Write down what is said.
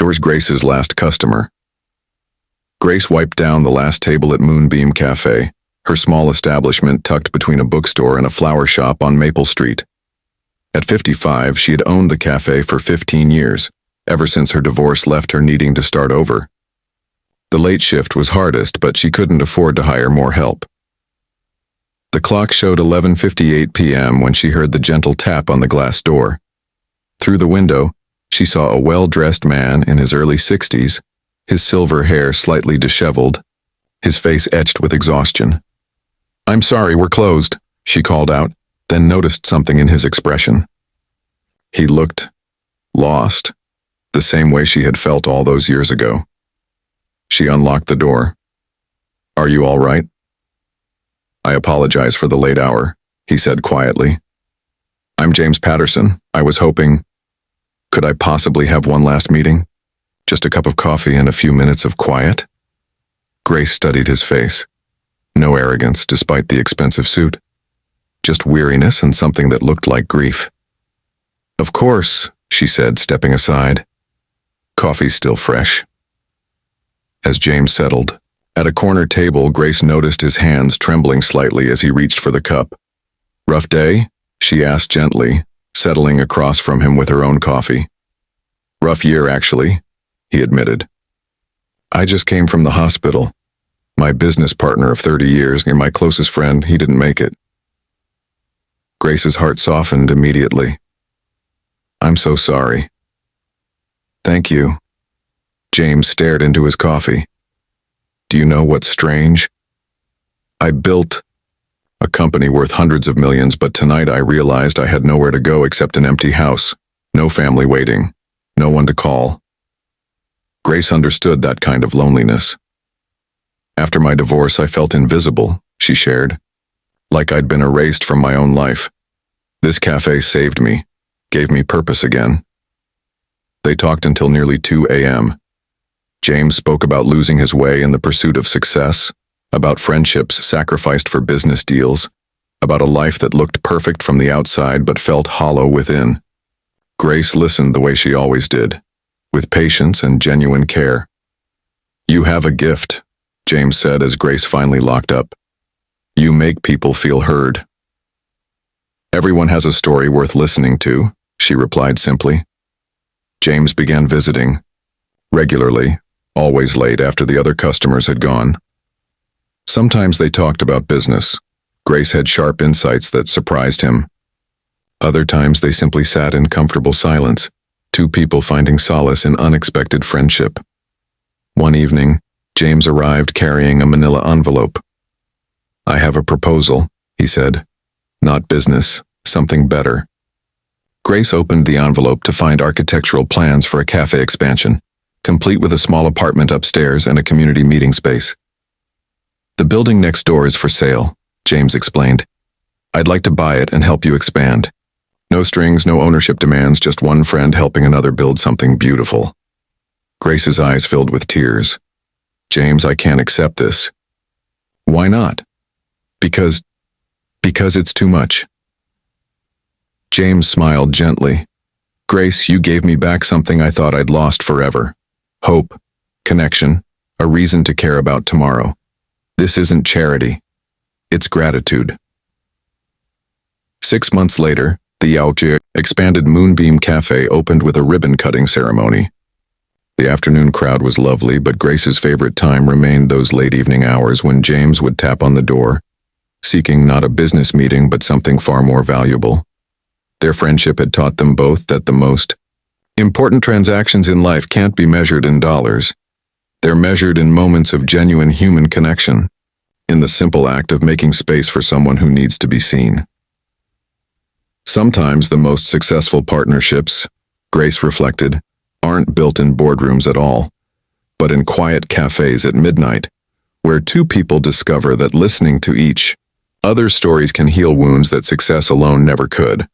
was Grace's last customer. Grace wiped down the last table at Moonbeam Café, her small establishment tucked between a bookstore and a flower shop on Maple Street. At 55, she had owned the cafe for 15 years, ever since her divorce left her needing to start over. The late shift was hardest, but she couldn't afford to hire more help. The clock showed 11:58 p.m. when she heard the gentle tap on the glass door. Through the window, she saw a well-dressed man in his early 60s, his silver hair slightly disheveled, his face etched with exhaustion. "I'm sorry, we're closed," she called out, then noticed something in his expression. He looked lost, the same way she had felt all those years ago. She unlocked the door. "Are you all right?" "I apologize for the late hour," he said quietly. "I'm James Patterson. I was hoping... Could I possibly have one last meeting? Just a cup of coffee and a few minutes of quiet?" Grace studied his face. No arrogance, despite the expensive suit. Just weariness and something that looked like grief. "Of course," she said, stepping aside. "Coffee's still fresh." As James settled, at a corner table, Grace noticed his hands trembling slightly as he reached for the cup. "Rough day?" she asked gently, settling across from him with her own coffee. "Rough year, actually," he admitted. "I just came from the hospital. My business partner of 30 years and my closest friend, he didn't make it." Grace's heart softened immediately. "I'm so sorry." "Thank you." James stared into his coffee. "Do you know what's strange? I built a company worth hundreds of millions, but tonight I realized I had nowhere to go except an empty house, no family waiting, no one to call." Grace understood that kind of loneliness. "After my divorce, I felt invisible," she shared, "like I'd been erased from my own life. This cafe saved me, gave me purpose again." They talked until nearly 2 a.m. James spoke about losing his way in the pursuit of success, about friendships sacrificed for business deals, about a life that looked perfect from the outside but felt hollow within. Grace listened the way she always did, with patience and genuine care. "You have a gift," James said as Grace finally locked up. "You make people feel heard." "Everyone has a story worth listening to," she replied simply. James began visiting, regularly, always late after the other customers had gone. Sometimes they talked about business. Grace had sharp insights that surprised him. Other times they simply sat in comfortable silence, two people finding solace in unexpected friendship. One evening, James arrived carrying a manila envelope. "I have a proposal," he said. "Not business, something better." Grace opened the envelope to find architectural plans for a cafe expansion, complete with a small apartment upstairs and a community meeting space. "The building next door is for sale," James explained. "I'd like to buy it and help you expand. No strings, no ownership demands, just one friend helping another build something beautiful." Grace's eyes filled with tears. "James, I can't accept this." "Why not?" Because it's too much." James smiled gently. "Grace, you gave me back something I thought I'd lost forever. Hope, connection, a reason to care about tomorrow. This isn't charity. It's gratitude." 6 months later, the Yaoji expanded Moonbeam Café opened with a ribbon-cutting ceremony. The afternoon crowd was lovely, but Grace's favorite time remained those late evening hours when James would tap on the door, seeking not a business meeting but something far more valuable. Their friendship had taught them both that the most important transactions in life can't be measured in dollars. They're measured in moments of genuine human connection, in the simple act of making space for someone who needs to be seen. Sometimes the most successful partnerships, Grace reflected, aren't built in boardrooms at all, but in quiet cafes at midnight, where two people discover that listening to each other's stories can heal wounds that success alone never could.